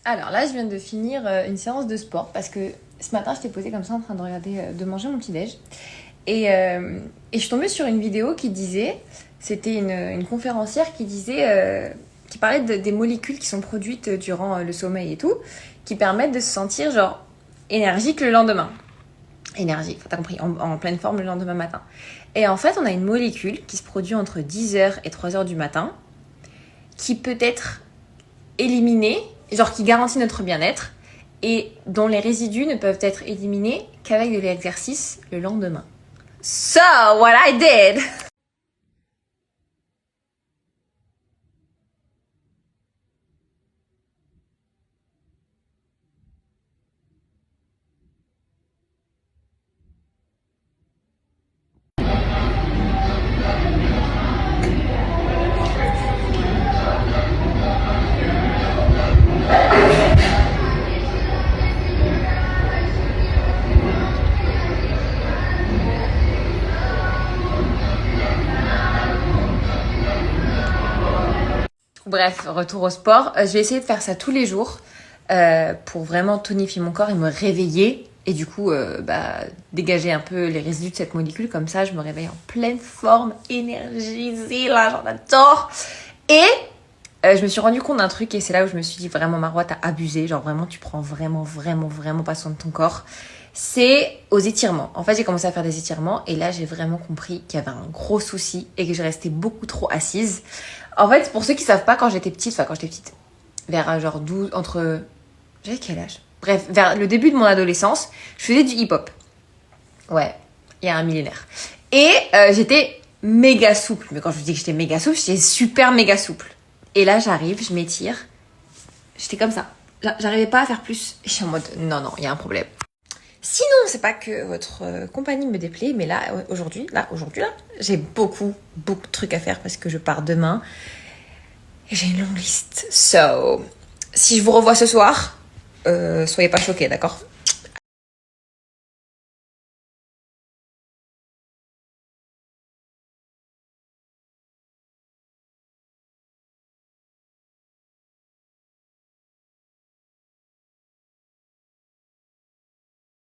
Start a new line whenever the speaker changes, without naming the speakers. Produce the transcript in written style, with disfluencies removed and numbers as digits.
Alors là, je viens de finir une séance de sport parce que ce matin, j'étais posée comme ça en train de regarder, de manger mon petit-déj. Et je suis tombée sur une vidéo qui disait, c'était une conférencière qui disait, qui parlait des molécules qui sont produites durant le sommeil et tout, qui permettent de se sentir genre énergique le lendemain. Énergique, t'as compris, en pleine forme le lendemain matin. Et en fait, on a une molécule qui se produit entre 10h et 3h du matin, qui peut être éliminée, genre qui garantit notre bien-être, et dont les résidus ne peuvent être éliminés qu'avec de l'exercice le lendemain. So, what I did! Bref, retour au sport. Je vais essayer de faire ça tous les jours pour vraiment tonifier mon corps et me réveiller. Et du coup, dégager un peu les résidus de cette molécule. Comme ça, je me réveille en pleine forme, énergisée, là, j'en adore. Et je me suis rendu compte d'un truc et c'est là où je me suis dit vraiment, Marois, t'as abusé. Genre vraiment, tu prends vraiment pas soin de ton corps. C'est aux étirements. En fait, j'ai commencé à faire des étirements et là, j'ai vraiment compris qu'il y avait un gros souci et que je restais beaucoup trop assise. En fait, pour ceux qui savent pas, quand j'étais petite, vers genre 12, entre... J'avais quel âge? Bref, vers le début de mon adolescence, je faisais du hip-hop. Ouais, il y a un millénaire. Et j'étais méga souple. Mais quand je vous dis que j'étais méga souple, j'étais super méga souple. Et là, j'arrive, je m'étire. J'étais comme ça. J'arrivais pas à faire plus. Et je suis en mode, non, il y a un problème. Sinon, c'est pas que votre compagnie me déplaît, mais là, aujourd'hui, j'ai beaucoup de trucs à faire parce que je pars demain. Et j'ai une longue liste. So, si je vous revois ce soir, soyez pas choqués, d'accord?